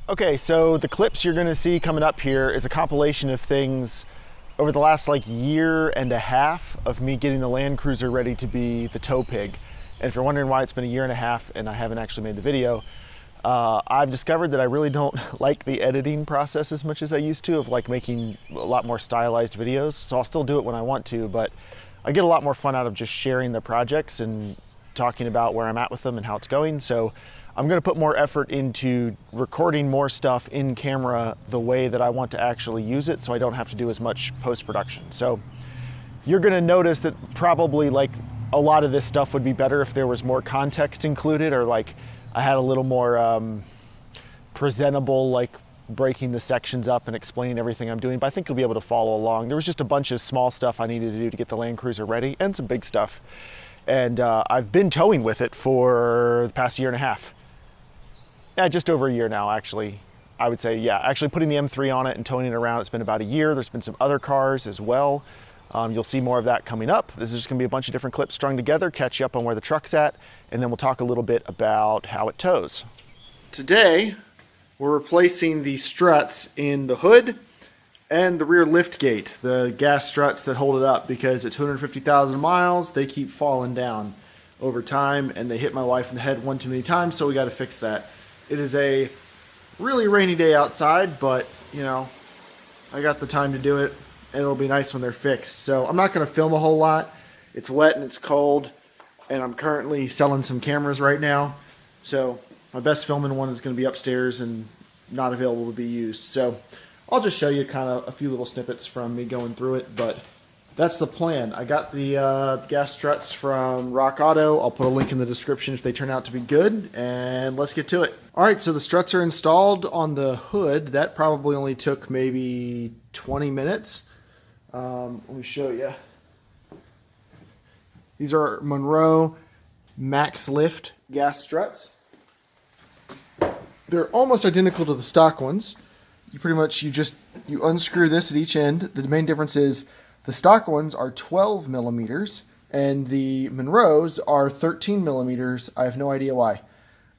Okay, so the clips you're gonna see coming up here is a compilation of things over the last year and a half of me getting the Land Cruiser ready to be the tow pig. And if you're wondering why it's been a year and a half and I haven't actually made the video, I've discovered that I really don't like the editing process as much as I used to, of making a lot more stylized videos. So I'll still do it when I want to, but I get a lot more fun out of just sharing the projects and talking about where I'm at with them and how it's going. So I'm going to put more effort into recording more stuff in camera the way that I want to actually use it, so I don't have to do as much post-production. So you're going to notice that probably a lot of this stuff would be better if there was more context included, or I had a little more presentable, breaking the sections up and explaining everything I'm doing. But I think you'll be able to follow along. There was just a bunch of small stuff I needed to do to get the Land Cruiser ready, and some big stuff. And I've been towing with it for the past year and a half. Yeah, just over a year now, actually. I would say, yeah, actually putting the M3 on it and towing it around, it's been about a year. There's been some other cars as well. You'll see more of that coming up. This is just gonna be a bunch of different clips strung together, catch you up on where the truck's at, and then we'll talk a little bit about how it tows. Today, we're replacing the struts in the hood and the rear lift gate, the gas struts that hold it up, because at 250,000 miles, they keep falling down over time, and they hit my wife in the head one too many times, so we gotta fix that. It is a really rainy day outside, but I got the time to do it, and it'll be nice when they're fixed. So I'm not going to film a whole lot. It's wet and it's cold, and I'm currently selling some cameras right now. So my best filming one is going to be upstairs and not available to be used. So I'll just show you kind of a few little snippets from me going through it, but that's the plan. I got the gas struts from Rock Auto. I'll put a link in the description if they turn out to be good, and let's get to it. All right, so the struts are installed on the hood. That probably only took maybe 20 minutes. Let me show you. These are Monroe Max Lift gas struts. They're almost identical to the stock ones. You unscrew this at each end. The main difference is the stock ones are 12 millimeters and the Monroes are 13 millimeters. I have no idea why.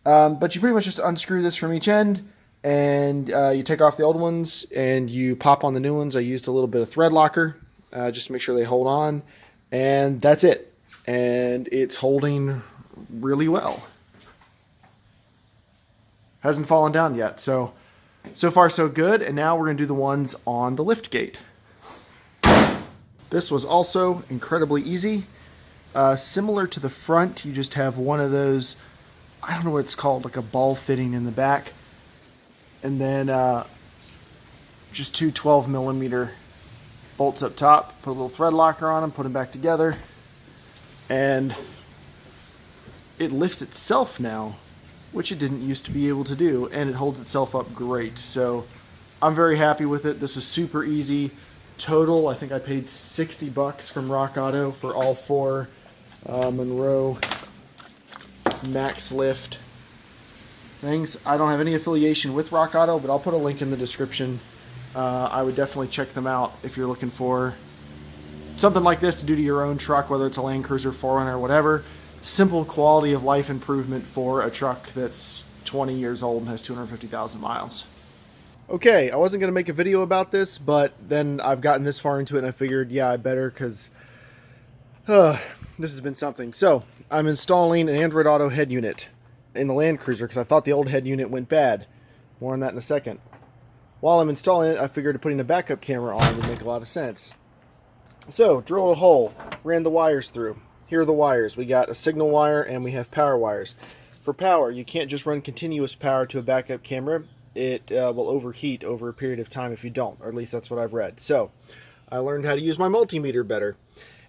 But you pretty much just unscrew this from each end, and you take off the old ones and you pop on the new ones. I used a little bit of thread locker just to make sure they hold on, and that's it. And it's holding really well. Hasn't fallen down yet, so far so good. And now we're going to do the ones on the lift gate. This was also incredibly easy. Similar to the front, you just have one of those, I don't know what it's called, like a ball fitting in the back. And then just two 12 millimeter bolts up top. Put a little thread locker on them, put them back together. And it lifts itself now, which it didn't used to be able to do. And it holds itself up great. So I'm very happy with it. This was super easy. Total, I think I paid 60 bucks from Rock Auto for all four Monroe Max Lift things. I don't have any affiliation with Rock Auto, but I'll put a link in the description. I would definitely check them out if you're looking for something like this to do to your own truck, whether it's a Land Cruiser, 4Runner, or whatever. Simple quality of life improvement for a truck that's 20 years old and has 250,000 miles. Okay, I wasn't going to make a video about this, but then I've gotten this far into it and I figured, yeah, I better, because this has been something. So, I'm installing an Android Auto head unit in the Land Cruiser because I thought the old head unit went bad. More on that in a second. While I'm installing it, I figured putting a backup camera on would make a lot of sense. So, drilled a hole, ran the wires through. Here are the wires. We got a signal wire and we have power wires. For power, you can't just run continuous power to a backup camera. It will overheat over a period of time if you don't, or at least that's what I've read. So I learned how to use my multimeter better,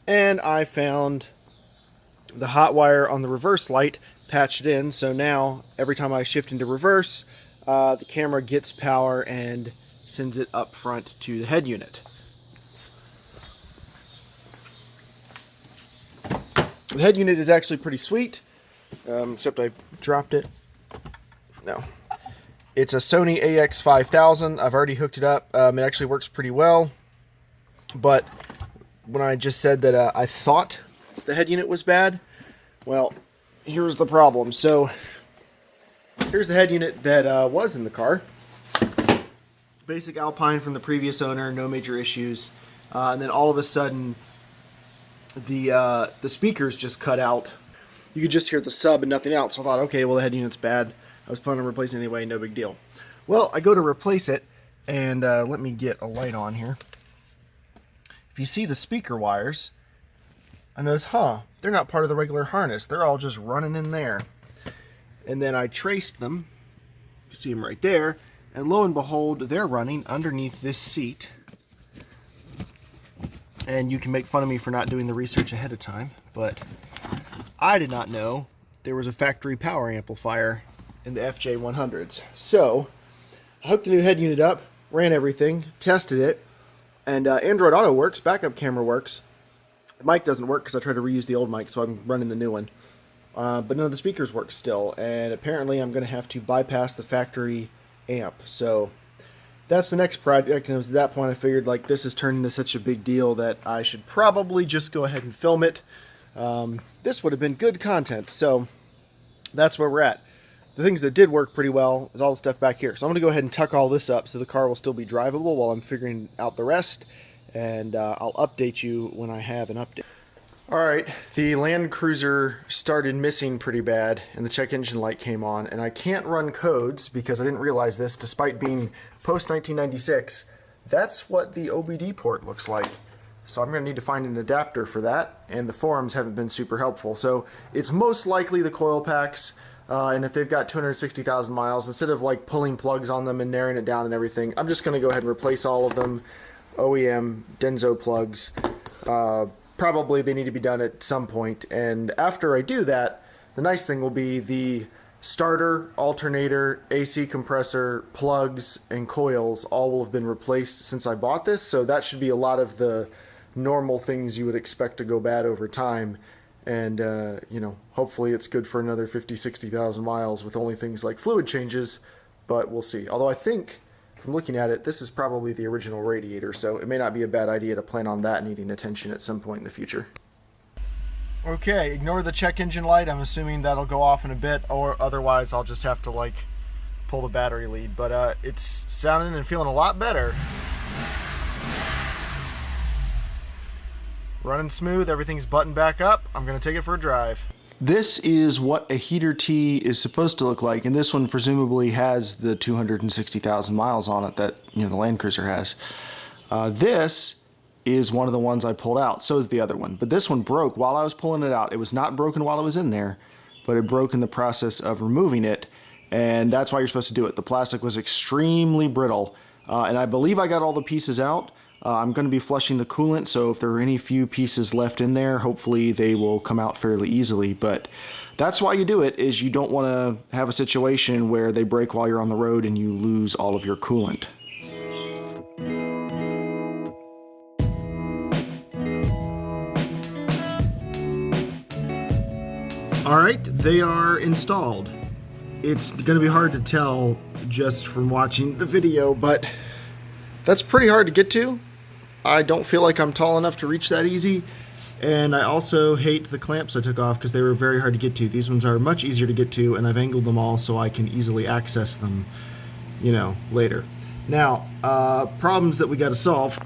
and I found the hot wire on the reverse light patched in, so now every time I shift into reverse, the camera gets power and sends it up front to the head unit. The head unit is actually pretty sweet, except I dropped it. No. It's a Sony AX5000. I've already hooked it up. It actually works pretty well. But when I just said that I thought the head unit was bad, well, here's the problem. So here's the head unit that was in the car. Basic Alpine from the previous owner, no major issues. And then all of a sudden, the speakers just cut out. You could just hear the sub and nothing else. So I thought, okay, well, the head unit's bad. I was planning on replacing it anyway, no big deal. Well, I go to replace it, and let me get a light on here. If you see the speaker wires, I notice, they're not part of the regular harness. They're all just running in there. And then I traced them. You can see them right there. And lo and behold, they're running underneath this seat. And you can make fun of me for not doing the research ahead of time, but I did not know there was a factory power amplifier in the FJ100s. So I hooked the new head unit up, ran everything, tested it, and Android Auto works, backup camera works. The mic doesn't work because I tried to reuse the old mic, so I'm running the new one. But none of the speakers work still, and apparently I'm going to have to bypass the factory amp. So that's the next project, and it was at that point I figured, like, this is turning into such a big deal that I should probably just go ahead and film it. This would have been good content, so that's where we're at. The things that did work pretty well is all the stuff back here. So I'm going to go ahead and tuck all this up so the car will still be drivable while I'm figuring out the rest, and I'll update you when I have an update. Alright, the Land Cruiser started missing pretty bad, and the check engine light came on, and I can't run codes because I didn't realize this, despite being post-1996. That's what the OBD port looks like. So I'm going to need to find an adapter for that, and the forums haven't been super helpful. So it's most likely the coil packs, and if they've got 260,000 miles, instead of like pulling plugs on them and narrowing it down and everything, I'm just going to go ahead and replace all of them. OEM Denso plugs. Probably they need to be done at some point, and after I do that, the nice thing will be the starter, alternator, AC compressor, plugs, and coils all will have been replaced since I bought this, so that should be a lot of the normal things you would expect to go bad over time, and you know, hopefully it's good for another 50-60,000 miles with only things like fluid changes, but we'll see. Although I think, from looking at it, this is probably the original radiator, so it may not be a bad idea to plan on that needing attention at some point in the future. Okay, ignore the check engine light. I'm assuming that'll go off in a bit, or otherwise I'll just have to like pull the battery lead. But it's sounding and feeling a lot better. Running smooth, everything's buttoned back up. I'm gonna take it for a drive. This is what a heater T is supposed to look like, and this one presumably has the 260,000 miles on it that, you know, the Land Cruiser has. This is one of the ones I pulled out. So is the other one, but this one broke while I was pulling it out. It was not broken while it was in there, but it broke in the process of removing it, and that's why you're supposed to do it. The plastic was extremely brittle, and I believe I got all the pieces out. I'm going to be flushing the coolant, so if there are any few pieces left in there, hopefully they will come out fairly easily. But that's why you do it, is you don't want to have a situation where they break while you're on the road and you lose all of your coolant. Alright, they are installed. It's going to be hard to tell just from watching the video, but that's pretty hard to get to. I don't feel like I'm tall enough to reach that easy, and I also hate the clamps I took off because they were very hard to get to. These ones are much easier to get to, and I've angled them all so I can easily access them, you know, later. Now, problems that we got to solve.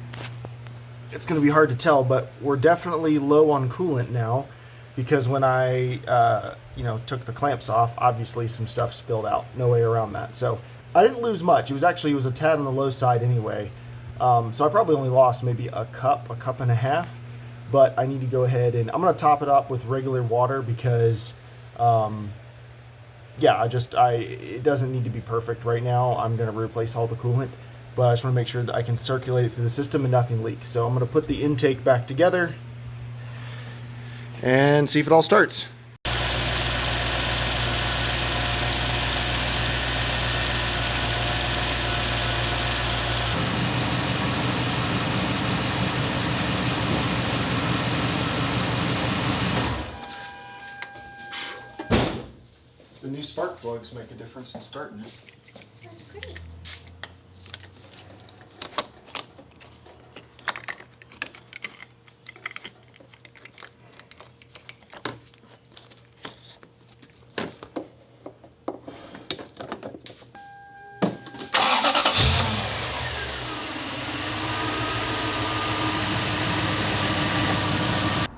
It's going to be hard to tell, but we're definitely low on coolant now, because when I, you know, took the clamps off, obviously some stuff spilled out. No way around that. So I didn't lose much. It was a tad on the low side anyway. So I probably only lost maybe a cup and a half. But I need to go ahead and I'm going to top it up with regular water because, yeah, it doesn't need to be perfect right now. I'm going to replace all the coolant, but I just want to make sure that I can circulate it through the system and nothing leaks. So I'm going to put the intake back together and see if it all starts. The new spark plugs make a difference in starting it. That's great.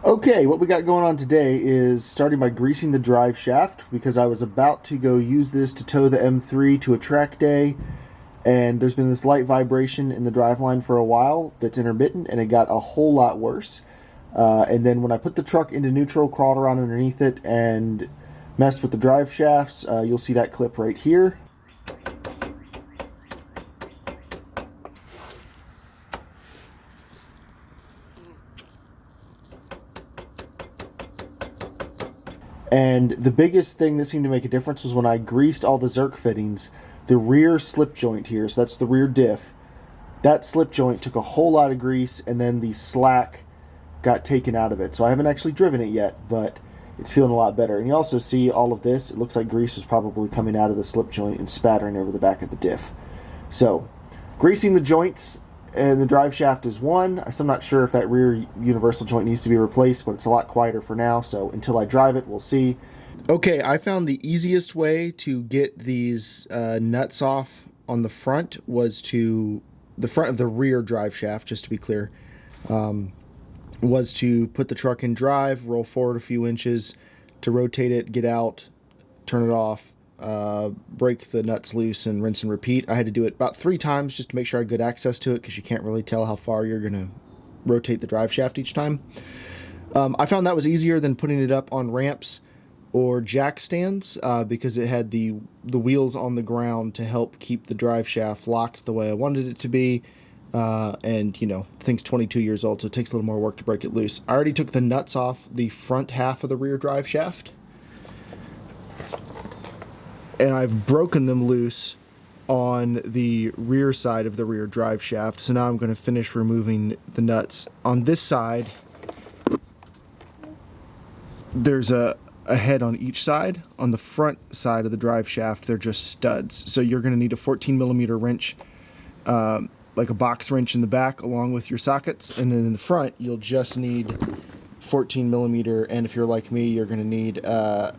Okay, what we got going on today is starting by greasing the drive shaft, because I was about to go use this to tow the M3 to a track day, and there's been this light vibration in the driveline for a while that's intermittent, and it got a whole lot worse. And then when I put the truck into neutral, crawled around underneath it, and messed with the drive shafts, you'll see that clip right here. And the biggest thing that seemed to make a difference was when I greased all the Zerk fittings, the rear slip joint here, so that's the rear diff, that slip joint took a whole lot of grease, and then the slack got taken out of it. So I haven't actually driven it yet, but it's feeling a lot better. And you also see all of this, it looks like grease was probably coming out of the slip joint and spattering over the back of the diff. So greasing the joints and the drive shaft is one. I'm still not sure if that rear universal joint needs to be replaced, but it's a lot quieter for now, so until I drive it, we'll see. Okay, I found the easiest way to get these nuts off on the front was to, the front of the rear drive shaft, just to be clear, was to put the truck in drive, roll forward a few inches to rotate it, get out, turn it off, break the nuts loose, and rinse and repeat. I had to do it about 3 times just to make sure I had good access to it, because you can't really tell how far you're going to rotate the drive shaft each time. I found that was easier than putting it up on ramps or jack stands, because it had the wheels on the ground to help keep the drive shaft locked the way I wanted it to be. And you know, the thing's 22 years old, so it takes a little more work to break it loose. I already took the nuts off the front half of the rear drive shaft, and I've broken them loose on the rear side of the rear drive shaft. So now I'm going to finish removing the nuts. On this side, there's a head on each side. On the front side of the drive shaft, they're just studs. So you're going to need a 14mm wrench, like a box wrench in the back, along with your sockets. And then in the front, you'll just need 14mm, and if you're like me, you're going to need a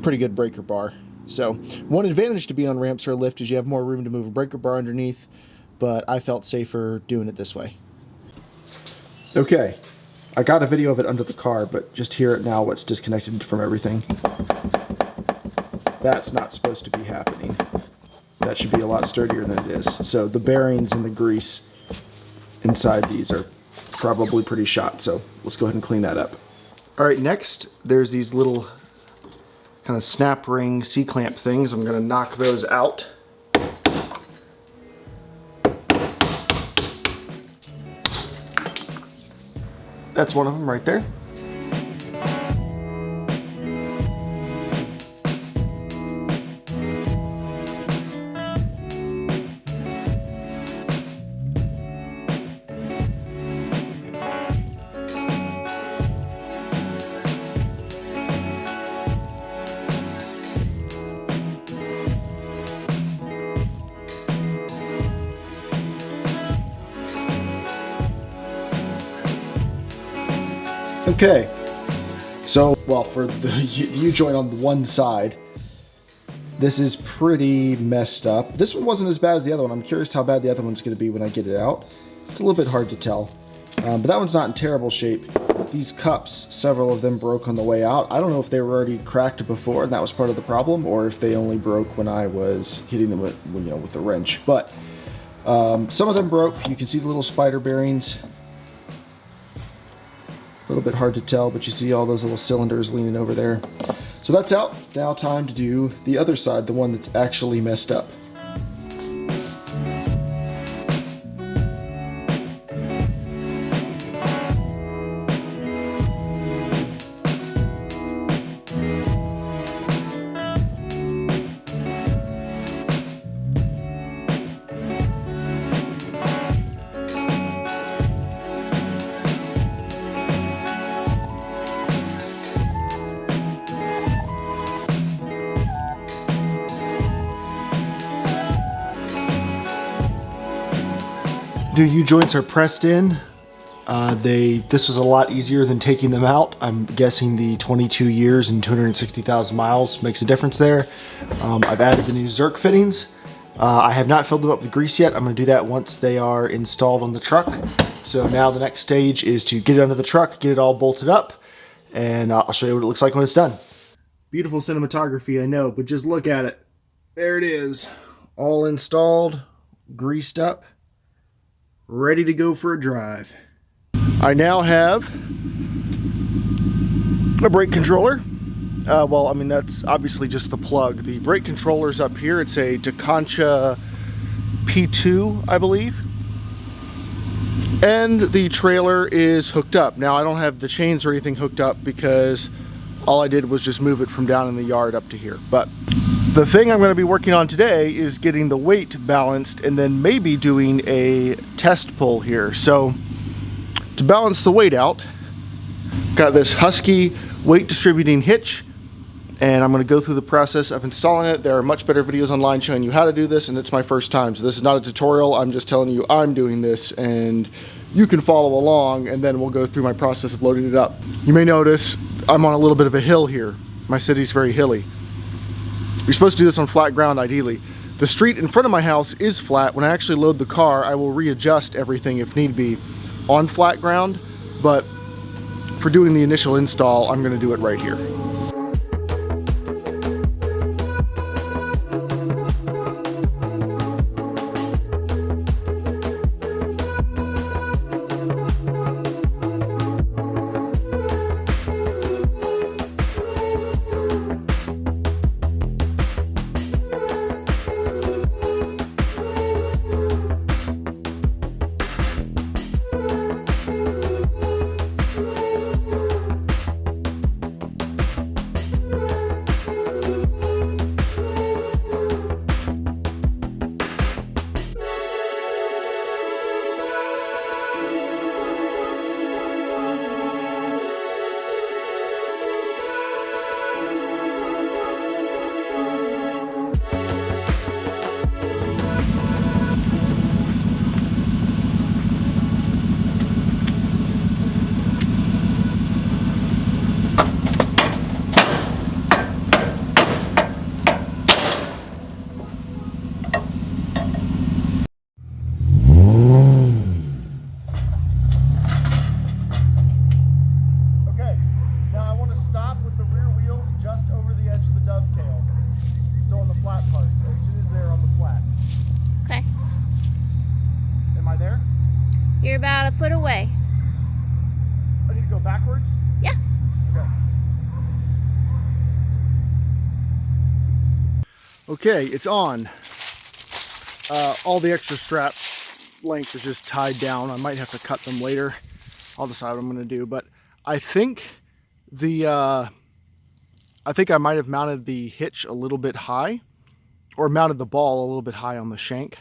pretty good breaker bar. So one advantage to be on ramps or a lift is you have more room to move a breaker bar underneath, but I felt safer doing it this way. Okay, I got a video of it under the car, but just hear it now what's disconnected from everything. That's not supposed to be happening. That should be a lot sturdier than it is. So the bearings and the grease inside these are probably pretty shot, so let's go ahead and clean that up. All right, next there's these little kind of snap ring C-clamp things. I'm going to knock those out. That's one of them right there. Okay, so, well, for the U-joint on the one side, this is pretty messed up. This one wasn't as bad as the other one. I'm curious how bad the other one's going to be when I get it out. It's a little bit hard to tell, but that one's not in terrible shape. These cups, several of them broke on the way out. I don't know if they were already cracked before and that was part of the problem, or if they only broke when I was hitting them with, you know, with the wrench. But some of them broke. You can see the little spider bearings. A little bit hard to tell, but you see all those little cylinders leaning over there. So that's out. Now time to do the other side, the one that's actually messed up. The U-joints are pressed in. This was a lot easier than taking them out. I'm guessing the 22 years and 260,000 miles makes a difference there. I've added the new Zerk fittings. I have not filled them up with grease yet. I'm going to do that once they are installed on the truck. So now the next stage is to get it under the truck, get it all bolted up, and I'll show you what it looks like when it's done. Beautiful cinematography, I know, but just look at it. There it is, all installed, greased up, ready to go for a drive. I now have a brake controller. Well, I mean, that's obviously just the plug. The brake controller's up here. It's a Takancha P2, I believe. And the trailer is hooked up. Now, I don't have the chains or anything hooked up because all I did was just move it from down in the yard up to here. But the thing I'm going to be working on today is getting the weight balanced and then maybe doing a test pull here. So to balance the weight out, got this Husky weight distributing hitch, and I'm going to go through the process of installing it. There are much better videos online showing you how to do this, and it's my first time, so this is not a tutorial. I'm just telling you I'm doing this, and you can follow along, and then we'll go through my process of loading it up. You may notice I'm on a little bit of a hill here. My city's very hilly. You're supposed to do this on flat ground ideally. The street in front of my house is flat. When I actually load the car, I will readjust everything if need be on flat ground, but for doing the initial install, I'm going to do it right here. You're about a foot away. I need to go backwards? Yeah. Okay, it's on. All the extra strap length is just tied down. I might have to cut them later. I'll decide what I'm going to do. But I think I might have mounted the hitch a little bit high, or mounted the ball a little bit high on the shank,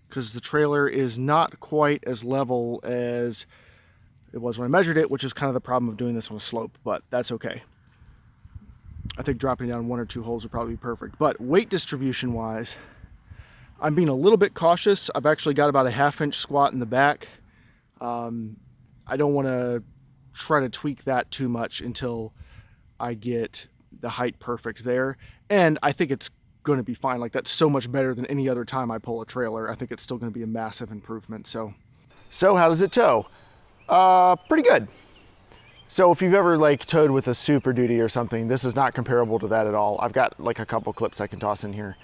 because the trailer is not quite as level as it was when I measured it, which is kind of the problem of doing this on a slope, but that's okay. I think dropping down 1 or 2 holes would probably be perfect. But weight distribution wise, I'm being a little bit cautious. I've actually got about a 1/2 inch squat in the back. I don't want to try to tweak that too much until I get the height perfect there. And I think it's going to be fine. Like, that's so much better than any other time I pull a trailer. I think it's still going to be a massive improvement. So how does it tow? Pretty good. So if you've ever like towed with a Super Duty or something, this is not comparable to that at all. I've got like a couple clips I can toss in here.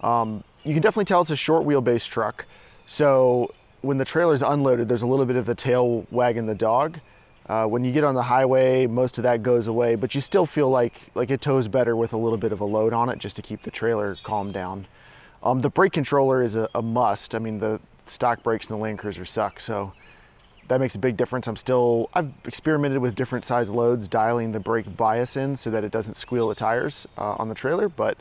You can definitely tell it's a short wheelbase truck. So when the trailer's unloaded, there's a little bit of the tail wagging the dog. When you get on the highway, most of that goes away, but you still feel like it tows better with a little bit of a load on it, just to keep the trailer calmed down. The brake controller is a must. I mean, the stock brakes in the Land Cruiser suck, so that makes a big difference. I've experimented with different size loads, dialing the brake bias in so that it doesn't squeal the tires on the trailer, but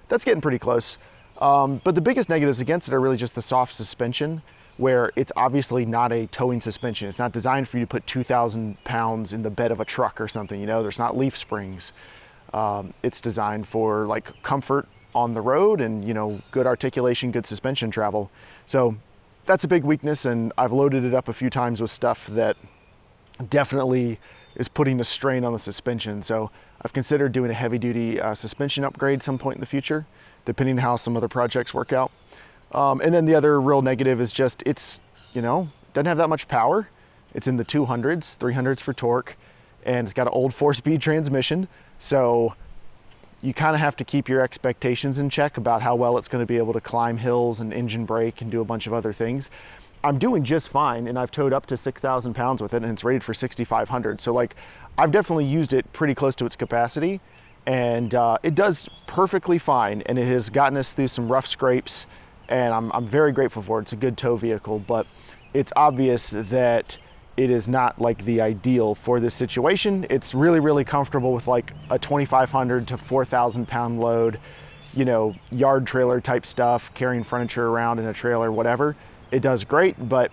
that's getting pretty close. But the biggest negatives against it are really just the soft suspension, where it's obviously not a towing suspension. It's not designed for you to put 2,000 pounds in the bed of a truck or something, you know, there's not leaf springs. It's designed for like comfort on the road and, you know, good articulation, good suspension travel. So that's a big weakness, and I've loaded it up a few times with stuff that definitely is putting a strain on the suspension. So I've considered doing a heavy duty suspension upgrade some point in the future, depending on how some other projects work out. And then the other real negative is just it's doesn't have that much power. It's in the 200s, 300s for torque, and it's got an old 4-speed transmission. So you kind of have to keep your expectations in check about how well it's going to be able to climb hills and engine brake and do a bunch of other things. I'm doing just fine, and I've towed up to 6,000 pounds with it, and it's rated for 6,500. So like, I've definitely used it pretty close to its capacity, and it does perfectly fine, and it has gotten us through some rough scrapes, and I'm very grateful for it. It's a good tow vehicle, but it's obvious that it is not like the ideal for this situation. It's really, really comfortable with like a 2,500 to 4,000 pound load, you know, yard trailer type stuff, carrying furniture around in a trailer, whatever. It does great, but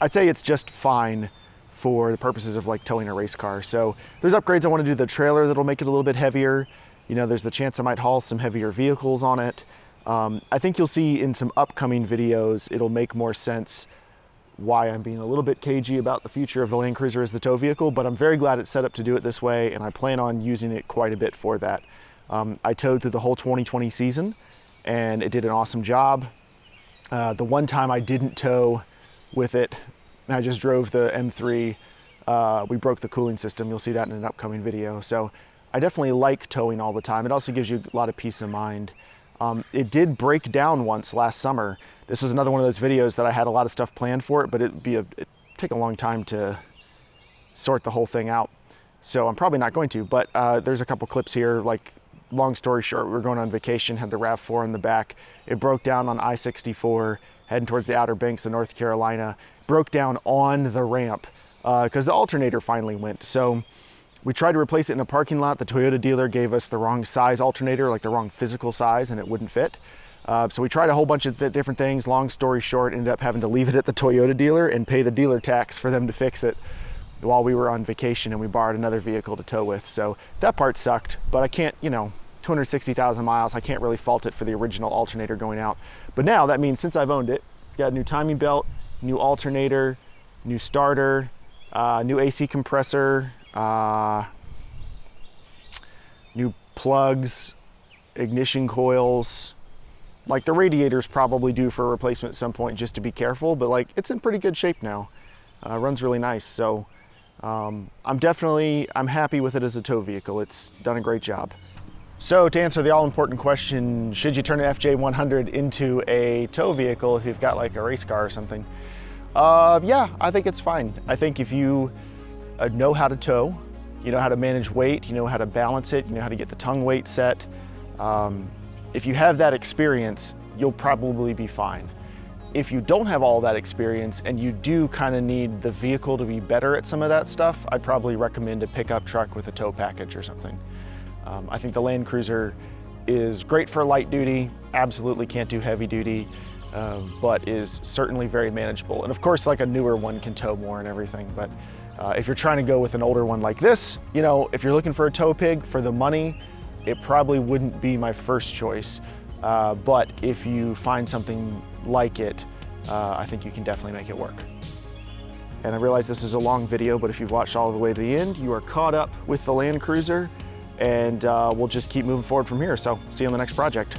I'd say it's just fine for the purposes of like towing a race car. So there's upgrades I want to do to the trailer that'll make it a little bit heavier. You know, there's the chance I might haul some heavier vehicles on it. I think you'll see in some upcoming videos, it'll make more sense why I'm being a little bit cagey about the future of the Land Cruiser as the tow vehicle, but I'm very glad it's set up to do it this way, and I plan on using it quite a bit for that. I towed through the whole 2020 season, and it did an awesome job. The one time I didn't tow with it, I just drove the M3, we broke the cooling system. You'll see that in an upcoming video. So I definitely like towing all the time. It also gives you a lot of peace of mind. It did break down once last summer. This was another one of those videos that I had a lot of stuff planned for it, but it'd take a long time to sort the whole thing out. So I'm probably not going to, but there's a couple clips here. Like, long story short, we were going on vacation, had the RAV4 in the back. It broke down on I-64, heading towards the Outer Banks of North Carolina. Broke down on the ramp because the alternator finally went. So we tried to replace it in a parking lot. The Toyota dealer gave us the wrong size alternator, like the wrong physical size, and it wouldn't fit. So we tried a whole bunch of different things. Long story short, ended up having to leave it at the Toyota dealer and pay the dealer tax for them to fix it while we were on vacation, and we borrowed another vehicle to tow with. So that part sucked, but I can't, you know, 260,000 miles, I can't really fault it for the original alternator going out. But now that means since I've owned it, it's got a new timing belt, new alternator, new starter, new AC compressor, new plugs, ignition coils. Like, the radiator's probably due for a replacement at some point, just to be careful, but like, it's in pretty good shape now. Runs really nice. So I'm happy with it as a tow vehicle. It's done a great job. So to answer the all-important question, should you turn an FJ100 into a tow vehicle if you've got like a race car or something? Yeah, I think it's fine. I think if you know how to tow, you know how to manage weight, you know how to balance it, you know how to get the tongue weight set, if you have that experience, you'll probably be fine. If you don't have all that experience and you do kind of need the vehicle to be better at some of that stuff, I'd probably recommend a pickup truck with a tow package or something. I think the Land Cruiser is great for light duty, absolutely can't do heavy duty, but is certainly very manageable. And of course, like, a newer one can tow more and everything, but if you're trying to go with an older one like this, you know, if you're looking for a tow pig for the money, it probably wouldn't be my first choice. But if you find something like it, I think you can definitely make it work. And I realize this is a long video, but if you've watched all the way to the end, you are caught up with the Land Cruiser, and we'll just keep moving forward from here. So see you on the next project.